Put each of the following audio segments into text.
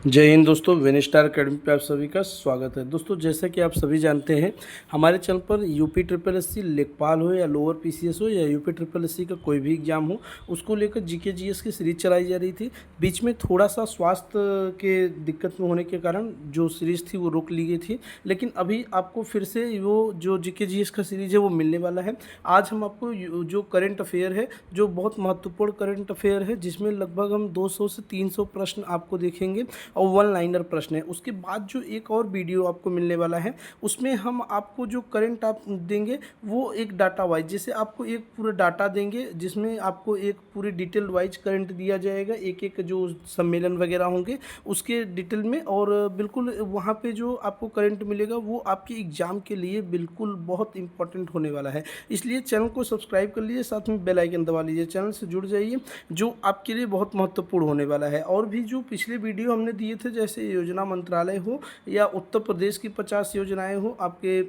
जय हिंद दोस्तों, विनस्टार अकेडमी पे आप सभी का स्वागत है। दोस्तों, जैसा कि आप सभी जानते हैं, हमारे चैनल पर यूपी ट्रिपल एससी लेखपाल हो या लोअर पीसीएस हो या यूपी ट्रिपल एससी का कोई भी एग्जाम हो, उसको लेकर जीके जीएस की सीरीज चलाई जा रही थी। बीच में थोड़ा सा स्वास्थ्य के दिक्कत में होने के कारण जो सीरीज़ थी वो रोक ली गई थी, लेकिन अभी आपको फिर से वो जो जीके जीएस का सीरीज है वो मिलने वाला है। आज हम आपको जो करंट अफेयर है, जो बहुत महत्वपूर्ण करंट अफेयर है, जिसमें लगभग हम 200 से 300 प्रश्न आपको देखेंगे और वन लाइनर प्रश्न है। उसके बाद जो एक और वीडियो आपको मिलने वाला है, उसमें हम आपको जो करंट आप देंगे वो एक डाटा वाइज, जैसे आपको एक पूरा डाटा देंगे जिसमें आपको एक पूरी डिटेल वाइज करंट दिया जाएगा, एक एक जो सम्मेलन वगैरह होंगे उसके डिटेल में, और बिल्कुल वहाँ पे जो आपको करंट मिलेगा वो आपके एग्ज़ाम के लिए बिल्कुल बहुत इंपॉर्टेंट होने वाला है। इसलिए चैनल को सब्सक्राइब कर लीजिए, साथ में बेल आइकन दबा लीजिए, चैनल से जुड़ जाइए, जो आपके लिए बहुत महत्वपूर्ण होने वाला है। और भी जो पिछले वीडियो हमने दिए थे, जैसे योजना मंत्रालय हो या उत्तर प्रदेश की 50 योजनाएं हो, आपके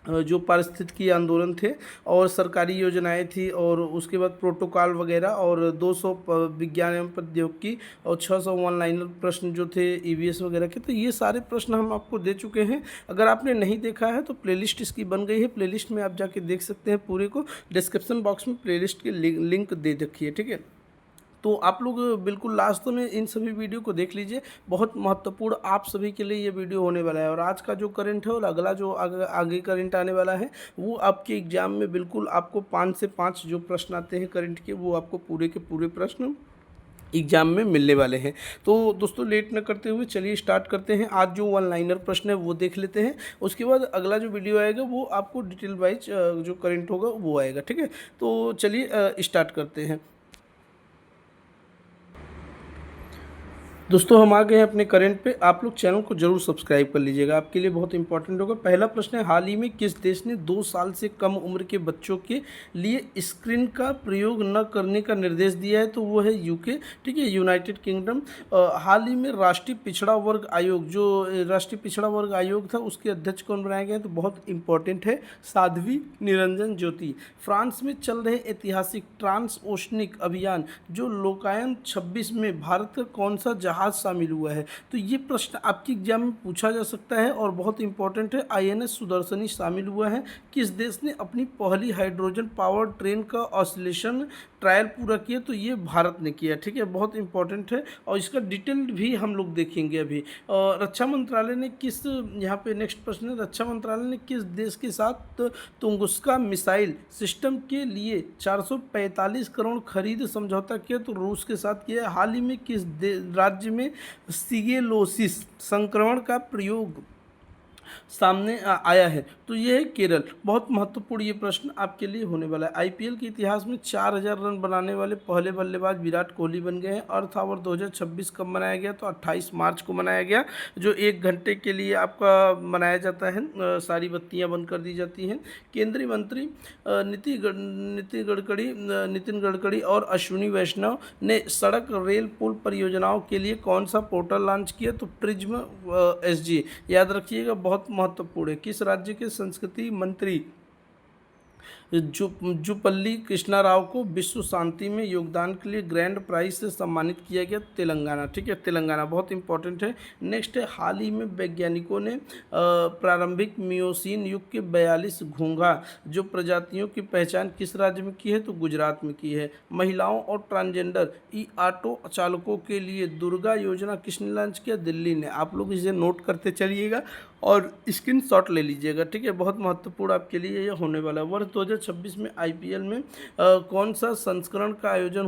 जो पारिस्थितिकी आंदोलन थे और सरकारी योजनाएं थी, और उसके बाद प्रोटोकॉल वगैरह, और 200 विज्ञान एवं प्रौद्योगिकी और 600 वन लाइनर प्रश्न जो थे ईवीएस वगैरह के, तो ये सारे प्रश्न हम आपको दे चुके हैं। अगर आपने नहीं देखा है तो प्लेलिस्ट इसकी बन गई है, प्लेलिस्ट में आप जाके देख सकते हैं पूरे को। डिस्क्रिप्शन बॉक्स में प्लेलिस्ट की लिंक दे रखी है, ठीक है। तो आप लोग बिल्कुल लास्ट में इन सभी वीडियो को देख लीजिए, बहुत महत्वपूर्ण आप सभी के लिए ये वीडियो होने वाला है। और आज का जो करंट है और अगला जो आगे करंट आने वाला है, वो आपके एग्जाम में बिल्कुल आपको 5 से 5 जो प्रश्न आते हैं करंट के, वो आपको पूरे के पूरे प्रश्न एग्जाम में मिलने वाले हैं। तो दोस्तों, लेट न करते हुए चलिए स्टार्ट करते हैं। आज जो वन लाइनर प्रश्न है वो देख लेते हैं, उसके बाद अगला जो वीडियो आएगा वो आपको डिटेल वाइज जो करंट होगा वो आएगा, ठीक है। तो चलिए स्टार्ट करते हैं। दोस्तों, हम आ गए हैं अपने करंट पे। आप लोग चैनल को जरूर सब्सक्राइब कर लीजिएगा, आपके लिए बहुत इंपॉर्टेंट होगा। पहला प्रश्न है, हाल ही में किस देश ने 2 साल से कम उम्र के बच्चों के लिए स्क्रीन का प्रयोग न करने का निर्देश दिया है? तो वो है यूके, ठीक है, यूनाइटेड किंगडम। हाल ही में राष्ट्रीय पिछड़ा वर्ग आयोग, जो राष्ट्रीय पिछड़ा वर्ग आयोग था, उसके अध्यक्ष कौन बनाए गए? तो बहुत इंपॉर्टेंट है, साध्वी निरंजन ज्योति। फ्रांस में चल रहे ऐतिहासिक ट्रांस ओशनिक अभियान जो लोकायन 26 में भारत का कौन सा जहाज शामिल हुआ है? तो ये प्रश्न आपके एग्जाम में पूछा जा सकता है और बहुत इंपॉर्टेंट है। आईएनएस सुदर्शनी शामिल हुआ है। किस देश ने अपनी पहली हाइड्रोजन पावर ट्रेन का ऑसिलेशन ट्रायल पूरा किया? तो ये भारत ने किया, ठीक है, बहुत इंपॉर्टेंट है। और इसका डिटेल भी हम लोग देखेंगे अभी। रक्षा मंत्रालय ने किस, यहाँ पे नेक्स्ट प्रश्न है, रक्षा मंत्रालय ने किस देश के साथ तुंगुस्का मिसाइल सिस्टम के लिए 445 करोड़ खरीद समझौता किया? तो रूस के साथ किया। हाल ही में किस राज्य में सीगेलोसिस संक्रमण का प्रयोग सामने आया है? तो ये है केरल। बहुत महत्वपूर्ण ये प्रश्न आपके लिए होने वाला है। आईपीएल के इतिहास में 4000 रन बनाने वाले पहले बल्लेबाज विराट कोहली बन गए हैं। अर्थ आवर 2026 कब मनाया गया? तो 28 मार्च को मनाया गया, जो 1 घंटे के लिए आपका मनाया जाता है। सारी बत्तियां बंद कर दी जाती हैं। केंद्रीय मंत्री नितिन गडकरी और अश्विनी वैष्णव ने सड़क रेल पुल परियोजनाओं के लिए कौन सा पोर्टल लॉन्च किया? तो प्रिज्म एसजी, याद रखिएगा, बहुत महत्वपूर्ण है। किस राज्य के संस्कृति मंत्री जुपल्ली कृष्णा राव को विश्व शांति में योगदान के लिए ग्रैंड प्राइज से सम्मानित किया गया? तेलंगाना, ठीक है, तेलंगाना, बहुत इंपॉर्टेंट है। नेक्स्ट है, हाल ही में वैज्ञानिकों ने प्रारंभिक मियोसीन युग के 42 घोंघा जो प्रजातियों की पहचान किस राज्य में की है? तो गुजरात में की है। महिलाओं और ट्रांसजेंडर ई ऑटो चालकों के लिए दुर्गा योजना किसने लॉन्च किया? दिल्ली ने। आप लोग इसे नोट करते चलिएगा और स्क्रीनशॉट ले लीजिएगा, ठीक है, बहुत महत्वपूर्ण आपके लिए यह होने वाला है। वर्ष 2026 में आईपीएल में कौन सा संस्करण का आयोजन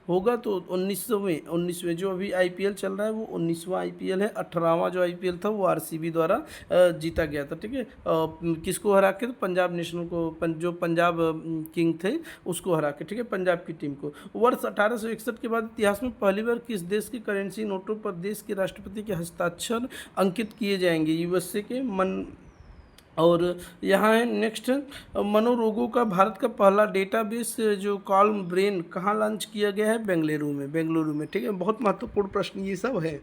होगा? तो 19वें जो अभी आईपीएल चल रहा है वो 19वां आईपीएल है। 18वां जो आईपीएल था वो आरसीबी द्वारा जीता गया था, ठीक है। किसको हरा के? तो पंजाब नेशनल को, जो पंजाब किंग थे उसको हरा के, ठीक है, पंजाब की टीम को। वर्ष 1861 के बाद इतिहास में पहली बार किस देश की करेंसी नोटों पर देश के राष्ट्रपति के हस्ताक्षर अंकित किए जाएंगे? यूएसए के और यहाँ है नेक्स्ट, मनोरोगों का भारत का पहला डेटाबेस जो कॉल्म ब्रेन कहाँ लॉन्च किया गया है? बेंगलुरु में, ठीक है, बहुत महत्वपूर्ण प्रश्न ये सब है।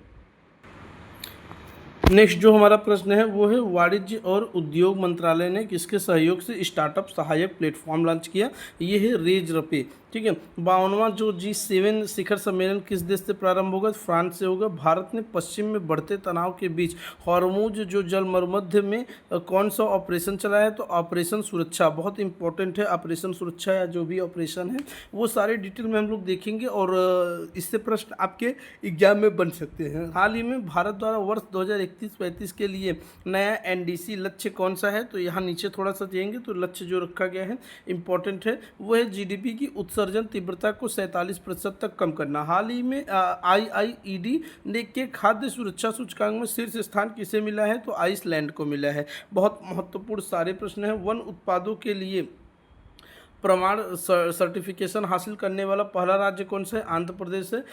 नेक्स्ट जो हमारा प्रश्न है वो है वाणिज्य और उद्योग मंत्रालय ने किसके सहयोग से स्टार्टअप सहायक प्लेटफॉर्म लॉन्च किया। ये है रेजरपे। ठीक है। 52वां जो G7 शिखर सम्मेलन किस देश से प्रारंभ होगा? फ्रांस से होगा। भारत ने पश्चिम में बढ़ते तनाव के बीच हॉर्मुज जो जलमर्मध्य में कौन सा ऑपरेशन चलाया है? तो ऑपरेशन सुरक्षा। बहुत इंपॉर्टेंट है ऑपरेशन सुरक्षा या जो भी ऑपरेशन है वो सारे डिटेल में हम लोग देखेंगे और इससे प्रश्न आपके एग्जाम में बन सकते हैं। हाल ही में भारत द्वारा वर्ष 2031-35 के लिए नया NDC लक्ष्य कौन सा है? तो यहाँ नीचे थोड़ा सा देंगे तो लक्ष्य जो रखा गया है इंपॉर्टेंट है वो है GDP की उत्सर्जन तीव्रता को 47% तक कम करना। हाल ही में IIED ने के खाद्य सुरक्षा सूचकांक में शीर्ष स्थान किसे मिला है? तो आइसलैंड को मिला है। बहुत महत्वपूर्ण सारे प्रश्न हैं। वन उत्पादों के लिए प्रमाण सर्टिफिकेशन हासिल करने वाला पहला राज्य कौन सा है? आंध्र प्रदेश है।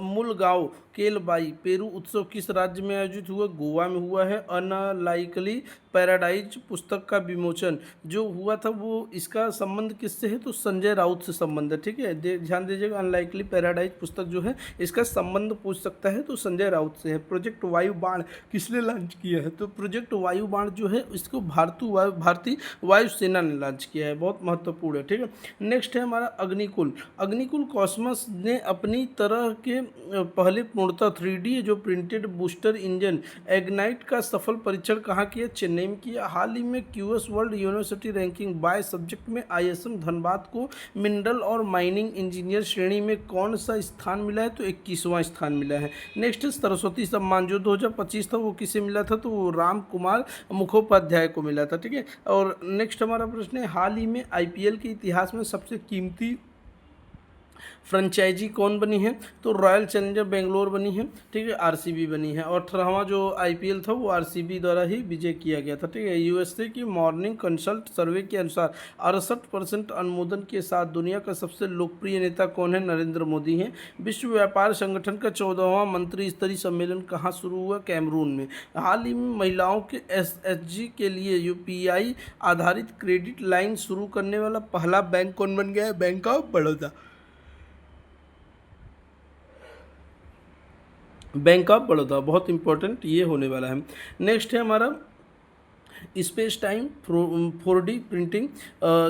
मुलगांव केलबाई पेरू उत्सव किस राज्य में आयोजित हुआ? गोवा में हुआ है। अनलाइकली पैराडाइज पुस्तक का विमोचन जो हुआ था वो इसका संबंध किससे है? तो संजय राउत से संबंध है। ठीक है, ध्यान दीजिएगा अनलाइकली पैराडाइज पुस्तक जो है इसका संबंध पूछ सकता है तो संजय राउत से है। प्रोजेक्ट वायु बाण किसने लॉन्च किया है? तो प्रोजेक्ट वायु बाण जो है इसको भारतीय वायुसेना ने लॉन्च किया है। बहुत महत्वपूर्ण है। ठीक है। नेक्स्ट है हमारा अग्निकुल। अग्निकुल कॉस्मस ने अपनी तरह के पहले पूर्णतः 3D जो प्रिंटेड बूस्टर इंजन एग्नाइट का सफल परीक्षण कहाँ किया? चेन्नई में किया। हाल ही में QS world university ranking by subject में ISM धनबाद को मिनरल और माइनिंग इंजीनियर श्रेणी में कौन सा स्थान मिला है? तो 21वां स्थान मिला है। नेक्स्ट सरस्वती सम्मान जो 2025 था वो किसे मिला था? तो वो राम कुमार मुखोपाध्याय को मिला था। ठीक है। और नेक्स्ट हमारा प्रश्न है हाल ही में IPL के इतिहास में सबसे कीमती फ्रेंचाइजी कौन बनी है? तो रॉयल चैलेंजर बेंगलोर बनी है। ठीक है। RCB बनी है। और 18वां जो IPL था वो RCB द्वारा ही विजय किया गया था। ठीक है। USA की मॉर्निंग कंसल्ट सर्वे के अनुसार 68% अनुमोदन के साथ दुनिया का सबसे लोकप्रिय नेता कौन है? नरेंद्र मोदी हैं। विश्व व्यापार संगठन का 14वां मंत्री स्तरीय सम्मेलन कहाँ शुरू हुआ? कैमरून में। हाल ही में महिलाओं के SHG के लिए UPI आधारित क्रेडिट लाइन शुरू करने वाला पहला बैंक कौन बन गया है? Bank of Baroda. Bank of Baroda बहुत इंपॉर्टेंट ये होने वाला है। नेक्स्ट है हमारा space time 4D printing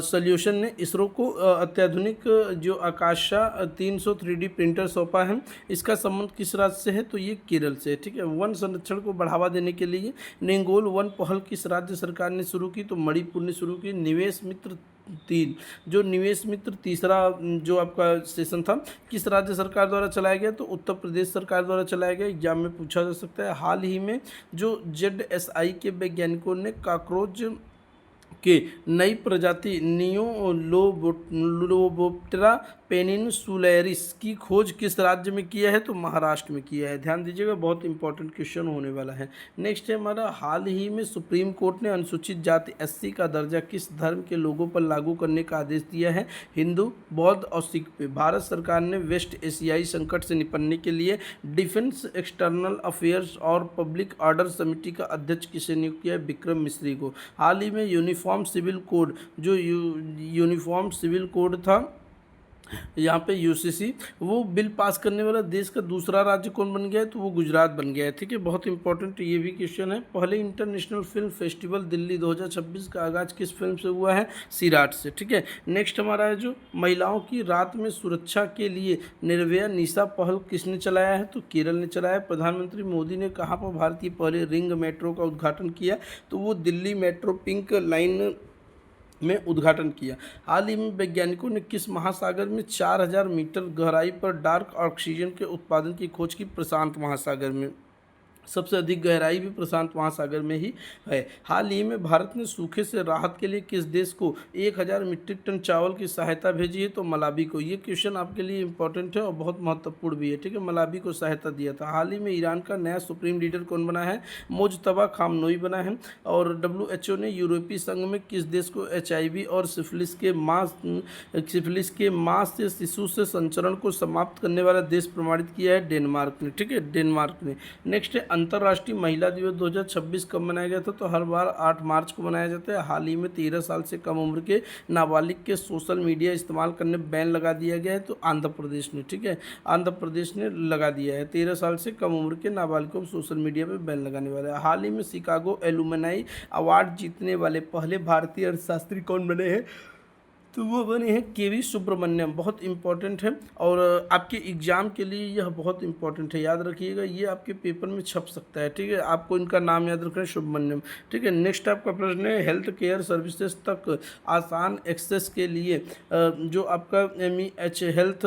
solution ने इसरो को अत्याधुनिक जो आकाशा 300 3D प्रिंटर सौंपा है। इसका संबंध किस राज्य से है? तो ये केरल से है। ठीक है। वन संरक्षण को बढ़ावा देने के लिए निंगोल वन पहल किस राज्य सरकार ने शुरू की? तो मणिपुर ने शुरू की। निवेश मित्र 3 जो निवेश मित्र तीसरा जो आपका सेशन था किस राज्य सरकार द्वारा चलाया गया? तो उत्तर प्रदेश सरकार द्वारा चलाया गया। एग्जाम में पूछा जा सकता है। हाल ही में जो ZSI के वैज्ञानिकों ने कॉकरोच के नई प्रजाति नियोलोबोप्टेरा पेनिनसुलैरिस की खोज किस राज्य में किया है? तो महाराष्ट्र में किया है। ध्यान दीजिएगा बहुत इंपॉर्टेंट क्वेश्चन होने वाला है। नेक्स्ट है हमारा हाल ही में सुप्रीम कोर्ट ने अनुसूचित जाति SC का दर्जा किस धर्म के लोगों पर लागू करने का आदेश दिया है? हिंदू, बौद्ध और सिख पे। भारत सरकार ने वेस्ट एशियाई संकट से निपटने के लिए डिफेंस एक्सटर्नल अफेयर्स और पब्लिक ऑर्डर समिति का अध्यक्ष किसे नियुक्त किया है? विक्रम मिश्री को। हाल ही में यूनिफॉर्म सिविल कोड जो यूनिफॉर्म सिविल कोड था यहाँ पे UCC वो बिल पास करने वाला देश का दूसरा राज्य कौन बन गया है? तो वो गुजरात बन गया है। ठीक है। बहुत इंपॉर्टेंट ये भी क्वेश्चन है। पहले इंटरनेशनल फिल्म फेस्टिवल दिल्ली 2026 का आगाज किस फिल्म से हुआ है? सिराट से। ठीक है। नेक्स्ट हमारा है जो महिलाओं की रात में सुरक्षा के लिए निर्भया निशा पहल किसने चलाया है? तो केरल ने चलाया। प्रधानमंत्री मोदी ने कहाँ पर भारतीय पहले रिंग मेट्रो का उद्घाटन किया? तो वो दिल्ली मेट्रो पिंक लाइन में उद्घाटन किया। हाल ही में वैज्ञानिकों ने किस महासागर में 4000 मीटर गहराई पर डार्क ऑक्सीजन के उत्पादन की खोज की? प्रशांत महासागर में। सबसे अधिक गहराई भी प्रशांत महासागर में ही है। हाल ही में भारत ने सूखे से राहत के लिए किस देश को 1000 मीट्रिक टन चावल की सहायता भेजी है? तो मलावी को। ये क्वेश्चन आपके लिए इंपॉर्टेंट है और बहुत महत्वपूर्ण भी है। ठीक है। मलावी को सहायता दिया था। हाल ही में ईरान का नया सुप्रीम लीडर कौन बना है? मुज्तबा खामनोई बना है। और WHO ने यूरोपीय संघ में किस देश को HIV और सिफिलिस के मां से शिशु से संचरण को समाप्त करने वाला देश प्रमाणित किया है? डेनमार्क ने। ठीक है। डेनमार्क ने। नेक्स्ट है अंतर्राष्ट्रीय महिला दिवस 2026 कब मनाया गया था? तो हर बार 8 मार्च को मनाया जाता है। हाल ही में 13 साल से कम उम्र के नाबालिग के सोशल मीडिया इस्तेमाल करने बैन लगा दिया गया है, तो आंध्र प्रदेश ने, ठीक है, आंध्र प्रदेश ने लगा दिया है। 13 साल से कम उम्र के नाबालिगों को सोशल मीडिया पर बैन लगाने वाला है। हाल ही में शिकागो एलुमनाई अवार्ड जीतने वाले पहले भारतीय अर्थशास्त्री कौन बने हैं? तो वो बने हैं केवी सुब्रमण्यम। बहुत इंपॉर्टेंट है और आपके एग्ज़ाम के लिए यह बहुत इंपॉर्टेंट है, याद रखिएगा, ये आपके पेपर में छप सकता है, ठीक है। आपको इनका नाम याद रखना है, सुब्रमण्यम, ठीक है। नेक्स्ट आपका प्रश्न है, हेल्थ केयर सर्विसेज तक आसान एक्सेस के लिए जो आपका MEH हेल्थ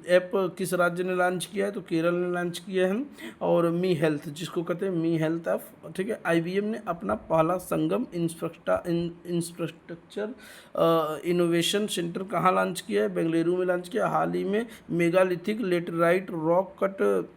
ऐप किस राज्य ने लॉन्च किया है? तो केरल ने लॉन्च किया है। और मी हेल्थ, जिसको कहते हैं मी हेल्थ ऐप, ठीक है। IBM ने अपना पहला संगम इंफ्रास्ट्रक्चर इनोवेशन सेंटर कहाँ लॉन्च किया है? बेंगलुरु में लॉन्च किया। हाल ही में megalithic laterite rock cut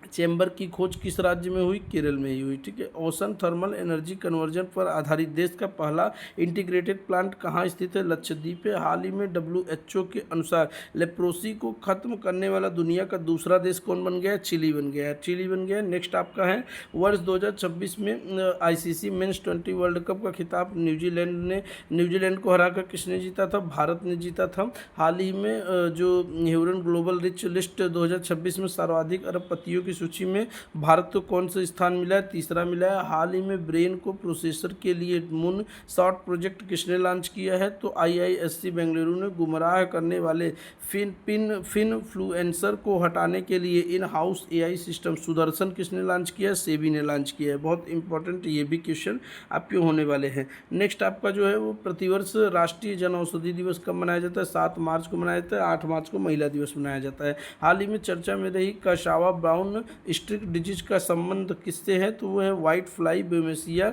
chamber की खोज किस राज्य में हुई? केरल में ही हुई, ठीक है। ओशन थर्मल एनर्जी कन्वर्जन पर आधारित देश का पहला इंटीग्रेटेड प्लांट कहाँ स्थित है? लक्षद्वीप है। हाल ही में WHO के अनुसार लेप्रोसी को खत्म करने वाला दुनिया का दूसरा देश कौन बन गया है? चिली बन गया है, चिली बन गया है। नेक्स्ट आपका है, वर्ष 2026 में ICC मेंस 20 वर्ल्ड कप का खिताब न्यूजीलैंड को हराकर किसने जीता था? भारत ने जीता था। हाल ही में जो ह्यूरन ग्लोबल रिच लिस्ट 2026 में सर्वाधिक अरबपतियों की सूची में भारत को कौन सा स्थान मिला है? तीसरा मिला है। हाल ही में ब्रेन को प्रोसेसर के लिए मून शॉट प्रोजेक्ट किसने लॉन्च किया है? तो IISc बेंगलुरु ने गुमराह करने वाले फिनफ्लुएंसर को हटाने के लिए in house AI system Sudarshan किसने लॉन्च किया है? सेबी ने लॉन्च किया है। बहुत इंपॉर्टेंट ये भी क्वेश्चन आपके होने वाले हैं। नेक्स्ट आपका जो है वो प्रतिवर्ष राष्ट्रीय जन औषधि दिवस कब मनाया जाता है? 7 मार्च को मनाया जाता है। 8 मार्च को महिला दिवस मनाया जाता है। हाल ही में चर्चा में रही कासावा ब्राउन स्ट्रिक डिजीज का संबंध किससे है? तो वो है व्हाइट फ्लाई बेमेसिया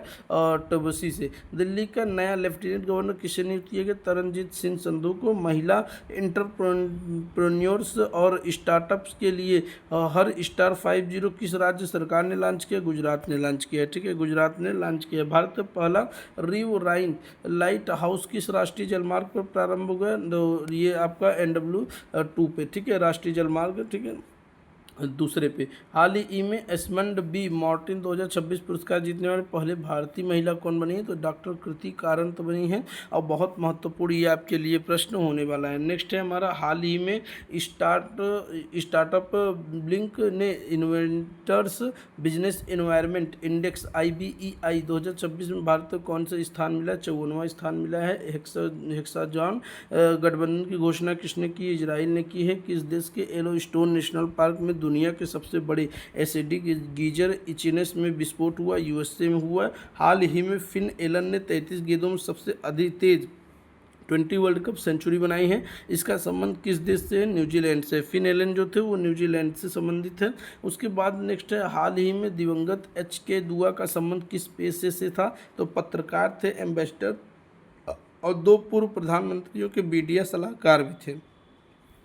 टबसी से। दिल्ली का नया लेफ्टिनेंट गवर्नर किसे नियुक्त किया गया? तरनजीत सिंह संधू को। महिला एंटरप्रेन्योर्स और स्टार्टअप्स के लिए हर स्टार 50 किस राज्य सरकार ने लॉन्च किया? गुजरात ने लॉन्च किया, ठीक है, गुजरात ने लॉन्च किया। भारत का पहला रिव राइन लाइट हाउस किस राष्ट्रीय जलमार्ग पर प्रारंभ हुआ? तो ये आपका NW2 पे, ठीक है, राष्ट्रीय जलमार्ग, ठीक है, दूसरे पे। हाल ही में एस्मंड बी मार्टिन 2026 पुरस्कार जीतने वाले पहले भारतीय महिला कौन बनी है? तो डॉक्टर कृति कारंत बनी है। और बहुत महत्वपूर्ण ये आपके लिए प्रश्न होने वाला है। नेक्स्ट है हमारा, हाल ही में स्टार्टअप ब्लिंक ने inventors business environment index IBEI 2026 में भारत को कौन सा स्थान मिला? 54वां स्थान मिला है। हेक्साजॉन गठबंधन की घोषणा किसने की? इजराइल ने की है। किस देश के येलोस्टोन नेशनल पार्क में दुनिया के सबसे बड़े एसिडिक गीजर इचिनेस में विस्फोट हुआ? USA में हुआ। हाल ही में फिन एलन ने 33 गेंदों में सबसे अधिक तेज 20 वर्ल्ड कप सेंचुरी बनाई है। इसका संबंध किस देश से है? न्यूजीलैंड से। फिन एलन जो थे वो न्यूजीलैंड से संबंधित है। उसके बाद नेक्स्ट है, हाल ही में दिवंगत HK दुआ का संबंध किस पेशे से था? तो पत्रकार थे, एम्बेसडर और 2 पूर्व प्रधानमंत्रियों के मीडिया सलाहकार भी थे।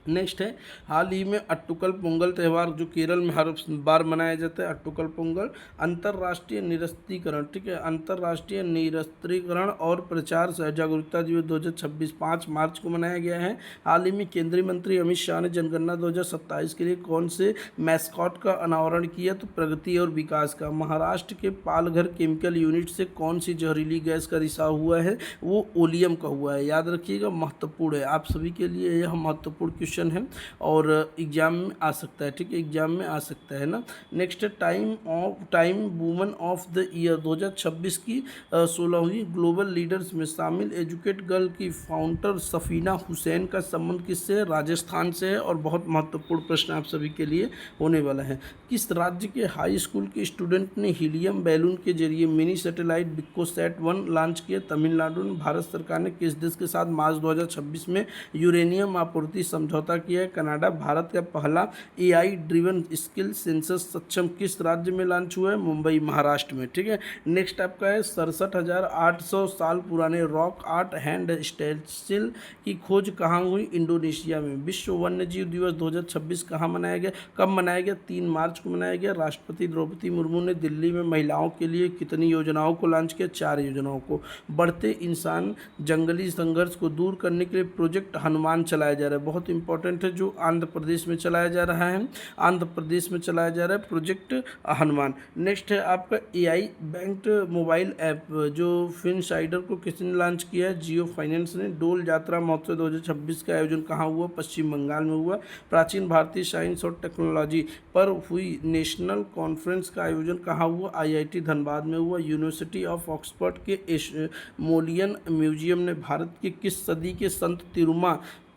नेक्स्ट है, हाल ही में अट्टुकल पोंगल त्यौहार जो केरल में हर बार मनाया जाता है, अट्टुकल पोंगल। अंतर्राष्ट्रीय निरस्त्रीकरण, ठीक है, अंतर्राष्ट्रीय निरस्त्रीकरण और प्रचार जागरूकता दिवस 2026 5 मार्च को मनाया गया है। हाल ही में केंद्रीय मंत्री अमित शाह ने जनगणना 2027 के लिए कौन से मैस्कॉट का अनावरण किया? तो प्रगति और विकास का। महाराष्ट्र के पालघर केमिकल यूनिट से कौन सी जहरीली गैस का रिसाव हुआ है? वो ओलियम का हुआ है, याद रखिएगा, महत्वपूर्ण है आप सभी के लिए, यह महत्वपूर्ण क्वेश्चन है और एग्जाम में आ सकता है, ठीक है, एग्जाम में आ सकता है ना। Next time woman of the year 2026 की 16वीं ग्लोबल लीडर्स में शामिल एजुकेट गर्ल की फाउंडर सफीना हुसैन का संबंध किससे है? राजस्थान से है। और बहुत महत्वपूर्ण प्रश्न आप सभी के लिए होने वाला है। किस राज्य के हाई स्कूल के स्टूडेंट ने हीलियम बैलून के जरिए मिनी सैटेलाइट विक्कोसैट-1 लॉन्च किया? तमिलनाडु ने। भारत सरकार ने किस देश के साथ मार्च 2026 में यूरेनियम आपूर्ति समझौता किया है? कनाडा। भारत का पहला AI ड्रिवन स्किल सेंसस सक्षम किस राज्य में लॉन्च हुआ है? मुंबई, महाराष्ट्र में, ठीक है। नेक्स्ट आपका है, 67,800 साल पुराने रॉक आर्ट हैंड स्टेंसिल की खोज कहाँ हुई? इंडोनेशिया में। विश्व वन्य जीव दिवस 2026 कहाँ मनाया गया, कब मनाया गया? 3 मार्च को मनाया गया। राष्ट्रपति द्रौपदी मुर्मू ने दिल्ली में महिलाओं के लिए कितनी योजनाओं को लॉन्च किया? 4 योजनाओं को। बढ़ते इंसान जंगली संघर्ष को दूर करने के लिए प्रोजेक्ट हनुमान चलाया जा रहा है, बहुत इंपॉर्टेंट इंपॉर्टेंट है जो आंध्र प्रदेश में चलाया जा रहा है, आंध्र प्रदेश में चलाया जा रहा है प्रोजेक्ट हनुमान। नेक्स्ट है आपका AI बैंक्ड मोबाइल ऐप जो फिनसाइडर को किसने लॉन्च किया है? जियो फाइनेंस ने। डोल यात्रा महोत्सव 2026 का आयोजन कहाँ हुआ? पश्चिम बंगाल में हुआ। प्राचीन भारतीय साइंस और टेक्नोलॉजी पर हुई नेशनल कॉन्फ्रेंस का आयोजन कहाँ हुआ? IIT धनबाद में हुआ। यूनिवर्सिटी ऑफ ऑक्सफोर्ड के एशमोलियन म्यूजियम ने भारत के किस सदी के संत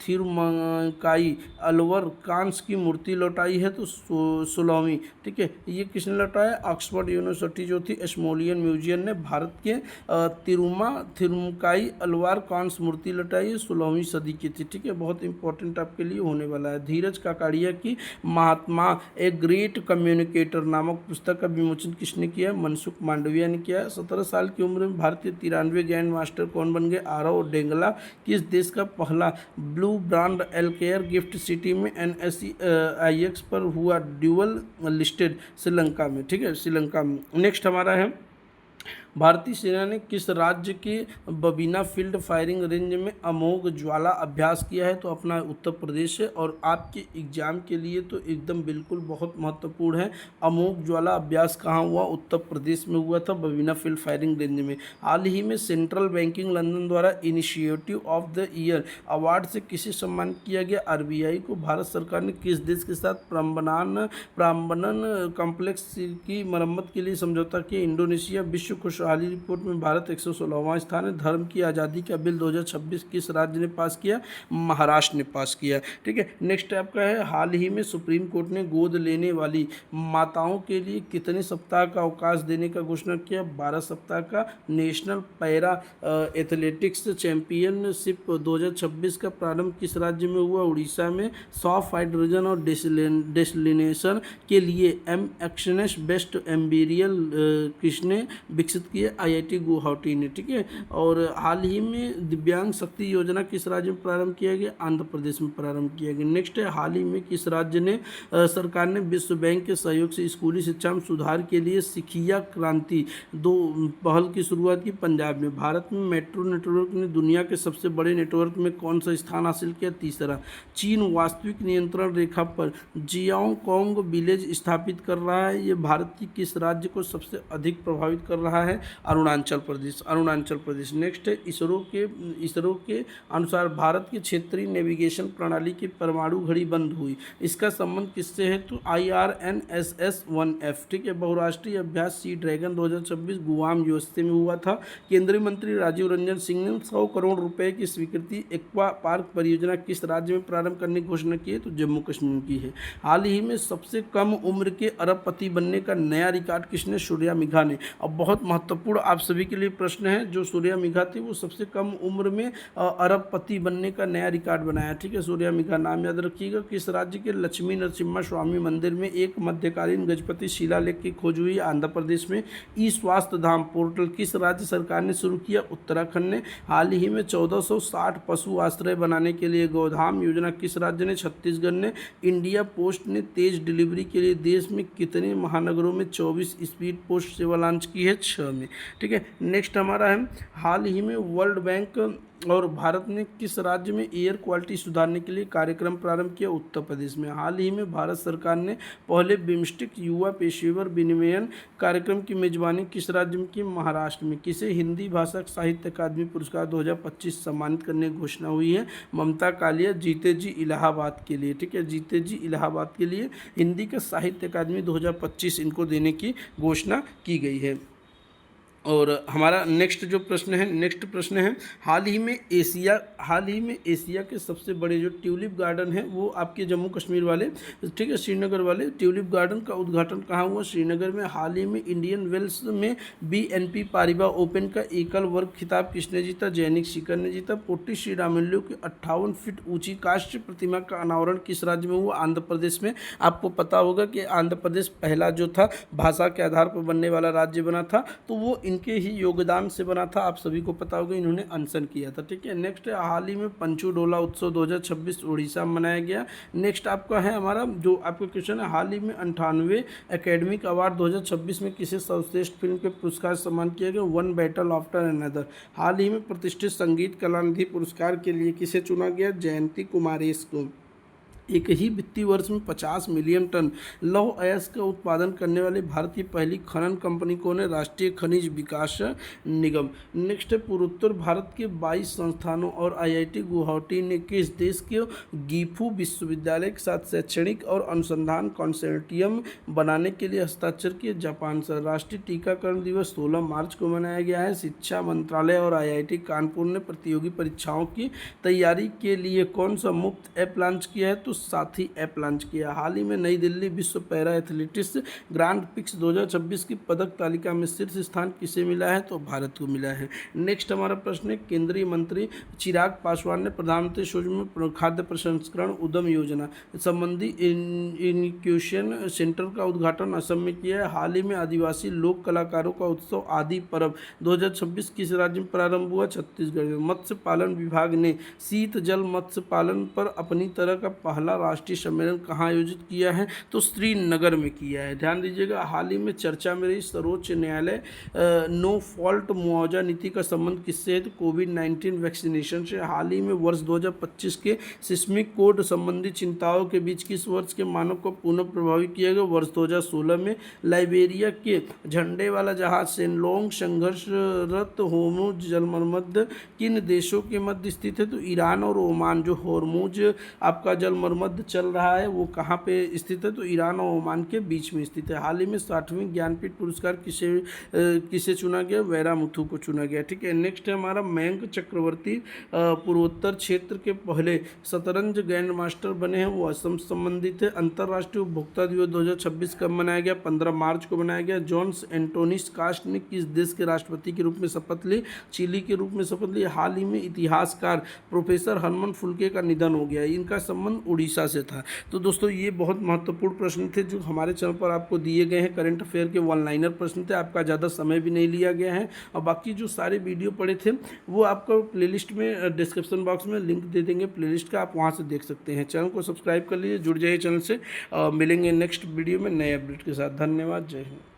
थिरुमंकाई अलवर कांस की मूर्ति लौटाई है? तो 16वीं। ठीक है, ये किसने लौटाया? ऑक्सफोर्ड यूनिवर्सिटी जो थी एशमोलियन म्यूजियम ने भारत के थिरुमंकाई अलवर कांस मूर्ति लौटाई है, 16वीं सदी की थी। ठीक है, बहुत इंपॉर्टेंट आपके लिए होने वाला है। धीरज काकाड़िया की महात्मा ए ग्रेट कम्युनिकेटर नामक पुस्तक का विमोचन किसने किया? मनसुख मांडविया ने किया। 17 साल की उम्र में भारतीय 93 ग्रैंड मास्टर कौन बन गए? आरव डेंगला। किस देश का पहला ब्लू ब्रांड एलकेयर गिफ्ट सिटी में NSE-IX पर हुआ ड्यूअल लिस्टेड? श्रीलंका में। ठीक है, श्रीलंका में। नेक्स्ट हमारा है भारतीय सेना ने किस राज्य के बबीना फील्ड फायरिंग रेंज में अमोघ ज्वाला अभ्यास किया है? तो अपना उत्तर प्रदेश है। और आपके एग्जाम के लिए तो एकदम बिल्कुल बहुत महत्वपूर्ण है, अमोघ ज्वाला अभ्यास कहाँ हुआ? उत्तर प्रदेश में हुआ था, बबीना फील्ड फायरिंग रेंज में। हाल ही में सेंट्रल बैंकिंग लंदन द्वारा initiative of the year award से किसे सम्मानित किया गया? RBI को। भारत सरकार ने किस देश के साथ प्राम्बनन कॉम्प्लेक्स की मरम्मत के लिए समझौता किया? इंडोनेशिया। विश्व खुशहाली रिपोर्ट में भारत 116वां स्थान है। धर्म की आज़ादी का बिल 2026 किस राज्य ने पास किया? महाराष्ट्र ने पास किया। ठीक है, नेक्स्ट आपका है हाल ही में सुप्रीम कोर्ट ने गोद लेने वाली माताओं के लिए कितने सप्ताह का अवकाश देने का घोषणा किया? 12 सप्ताह का। नेशनल पैरा एथलेटिक्स चैंपियनशिप 2026 का प्रारंभ किस राज्य में हुआ? उड़ीसा में। सॉफ्ट हाइड्रोजन और डेसलिनेशन के लिए एमएक्सनेस बेस्ट एम्बेरियल किसने विकसित किए? IIT गुवाहाटी ने। ठीक है, और हाल ही में दिव्यांग शक्ति योजना किस राज्य में प्रारंभ किया गया? आंध्र प्रदेश में प्रारंभ किया गया। नेक्स्ट है हाल ही में किस राज्य ने सरकार ने विश्व बैंक के सहयोग से स्कूली शिक्षा में सुधार के लिए सिखिया क्रांति 2 पहल की शुरुआत की? पंजाब में। भारत में मेट्रो नेटवर्क ने दुनिया के सबसे बड़े नेटवर्क में कौन सा स्थान हासिल किया? तीसरा। चीन वास्तविक नियंत्रण रेखा पर जियांगकोंग विलेज स्थापित कर रहा है, ये भारत की किस राज्य को सबसे अधिक प्रभावित कर रहा है? अरुणाचल प्रदेश। अरुणाचल प्रदेश। नेक्स्ट है इसरो के अनुसार भारत की क्षेत्रीय नेविगेशन प्रणाली की परमाणु घड़ी बंद हुई, इसका संबंध किससे है? तो IRNSS-1F। ठीक है, बहुराष्ट्रीय अभ्यास सी ड्रैगन 2026 गुआम यूएसए में हुआ था। केंद्रीय मंत्री राजीव रंजन सिंह ने 100 करोड़ रुपए की स्वीकृति एक्वा पार्क परियोजना किस राज्य में प्रारंभ करने की घोषणा की है? तो जम्मू कश्मीर की है। हाल ही में सबसे कम उम्र के अरबपति बनने का नया रिकॉर्ड किसने? सूर्या मिघा ने। अब बहुत महत्वपूर्ण आप सभी के लिए प्रश्न है, जो सूर्या मिघा थी वो सबसे कम उम्र में अरबपति बनने का नया रिकॉर्ड बनाया। ठीक है, सूर्या मिघा नाम याद रखिएगा। किस राज्य के लक्ष्मी नरसिम्हा स्वामी मंदिर में एक मध्यकालीन गजपति शिलालेख की खोज हुई? आंध्र प्रदेश में। ई स्वास्थ्य धाम पोर्टल किस राज्य सरकार ने शुरू किया? उत्तराखंड ने। हाल ही में 1460 पशु आश्रय बनाने के लिए गोधाम योजना किस राज्य ने? छत्तीसगढ़ ने। इंडिया पोस्ट ने तेज डिलीवरी के लिए देश में कितने महानगरों में 24 स्पीड पोस्ट सेवा लॉन्च की है? 6 में। ठीक है, नेक्स्ट हमारा है हाल ही में वर्ल्ड बैंक और भारत ने किस राज्य में एयर क्वालिटी सुधारने के लिए कार्यक्रम प्रारंभ किया? उत्तर प्रदेश में। हाल ही में भारत सरकार ने पहले बिम्स्टिक युवा पेशेवर विनिमयन कार्यक्रम की मेजबानी किस राज्य में की? महाराष्ट्र में। किसे हिंदी भाषा साहित्य अकादमी पुरस्कार 2025 सम्मानित करने की घोषणा हुई है? ममता कालिया, जीते जी इलाहाबाद के लिए। ठीक है, जीते जी इलाहाबाद के लिए हिंदी का साहित्य अकादमी 2025 इनको देने की घोषणा की गई है। और हमारा नेक्स्ट जो प्रश्न है, नेक्स्ट प्रश्न है हाल ही में एशिया के सबसे बड़े जो ट्यूलिप गार्डन है वो आपके जम्मू कश्मीर वाले, ठीक है, श्रीनगर वाले ट्यूलिप गार्डन का उद्घाटन कहाँ हुआ? श्रीनगर में। हाल ही में इंडियन वेल्स में BNP पारिबा ओपन का एकल वर्ग खिताब किसने जीता? जैनिक शिखर ने जीता। पोटी श्री रामुलु की 58 फीट ऊंची कांस्य प्रतिमा का अनावरण किस राज्य में हुआ? आंध्र प्रदेश में। आपको पता होगा कि आंध्र प्रदेश पहला जो था भाषा के आधार पर बनने वाला राज्य बना था, तो वो इनके ही योगदान से बना था। आप सभी को पता होगा, इन्होंने अनशन किया था। ठीक है, नेक्स्ट है हाल ही में पंचू डोला उत्सव 2026 उड़ीसा में मनाया गया। नेक्स्ट आपका है हमारा जो आपका क्वेश्चन है, हाल ही में 98वें एकेडमिक अवार्ड 2026 में किसे सर्वश्रेष्ठ फिल्म के पुरस्कार सम्मान किया गया? One battle after another. हाल ही में प्रतिष्ठित संगीत कलानिधि पुरस्कार के लिए किसे चुना गया? जयंती कुमारेश को। एक ही वित्तीय वर्ष में 50 मिलियन टन लौह अयस्क का उत्पादन करने वाली भारत की पहली खनन कंपनी कौन है? राष्ट्रीय खनिज विकास निगम। नेक्स्ट है, पूर्वोत्तर भारत के 22 संस्थानों और आईआईटी गुवाहाटी ने किस देश के गीफू विश्वविद्यालय के साथ शैक्षणिक और अनुसंधान कंसोर्टियम बनाने के लिए हस्ताक्षर किए? जापान से। राष्ट्रीय टीकाकरण दिवस 16 मार्च को मनाया गया है। शिक्षा मंत्रालय और आईआईटी कानपुर ने प्रतियोगी परीक्षाओं की तैयारी के लिए कौन सा मुफ्त ऐप लॉन्च किया है? तो साथी ऐप लॉन्च किया। हाल ही में नई दिल्ली विश्व पैरा एथलेटिक्स ग्रांड पिक्स 2026 की पदक तालिका में शीर्ष स्थान किसे मिला है? तो भारत को मिला है। नेक्स्ट हमारा प्रश्न है, केंद्रीय मंत्री चिराग पासवान ने प्रधानमंत्री सूक्ष्म खाद्य प्रसंस्करण उद्यम योजना संबंधी इनक्यूबेशन सेंटर का उद्घाटन असम में किया है। हाल ही में आदिवासी लोक कलाकारों का उत्सव आदि पर्व 2026 किस राज्य में प्रारंभ हुआ? छत्तीसगढ़ में। मत्स्य पालन विभाग ने शीत जल मत्स्य पालन पर अपनी तरह का पहला राष्ट्रीय सम्मेलन कहाँ आयोजित किया है? तो श्रीनगर में किया है। ध्यान दीजिएगा, हाल ही में चर्चा में रही सर्वोच्च न्यायालय नो फॉल्ट मुआवजा नीति का संबंध किससे है? तो कोविड-19 वैक्सीनेशन से। हाल ही में वर्ष 2025 के सिस्मिक कोड संबंधी चिंताओं के बीच किस वर्ष के मानव को पुनः प्रभावित किया गया? वर्ष 2016 में। लाइबेरिया के झंडे वाला जहाज सेनलोंग संघर्षरत होर्मुज जलमर्मद किन देशों के मध्य स्थित है? तो ईरान और ओमान। जो होर्मुज आपका जलमर्मद चल रहा है वो कहाँ पे स्थित है? तो ईरान और ओमान के बीच में स्थित है। हाल ही में 60वें ज्ञानपीठ पुरस्कार किसे चुना गया? वैरामुथु को चुना गया। ठीक है। नेक्स्ट है हमारा, मयंक चक्रवर्ती पूर्वोत्तर क्षेत्र के पहले शतरंज ग्रैंड मास्टर बने हैं, वो असम संबंधित है। अंतर्राष्ट्रीय उपभोक्ता दिवस 2026 कब मनाया गया? 15 मार्च को मनाया गया। जॉन्स एंटोनिस कास्ट ने किस देश के राष्ट्रपति के रूप में शपथ ली? चिली के रूप में शपथ ली। हाल ही में इतिहासकार प्रोफेसर हरमन फुल्के का निधन हो गया। इनका संबंध उड़ीसा से था। तो दोस्तों ये बहुत महत्वपूर्ण प्रश्न थे जो हमारे चैनल पर आपको दिए गए हैं। करंट अफेयर के वन लाइनर प्रश्न थे, आपका ज़्यादा समय भी नहीं लिया गया है। और बाकी जो सारे वीडियो पड़े थे वो आपको प्लेलिस्ट में डिस्क्रिप्शन बॉक्स में लिंक दे देंगे प्लेलिस्ट का, आप वहाँ से देख सकते हैं। चैनल को सब्सक्राइब कर लीजिए, जुड़ जाइए चैनल से। मिलेंगे नेक्स्ट वीडियो में नए अपडेट के साथ। धन्यवाद। जय हिंद।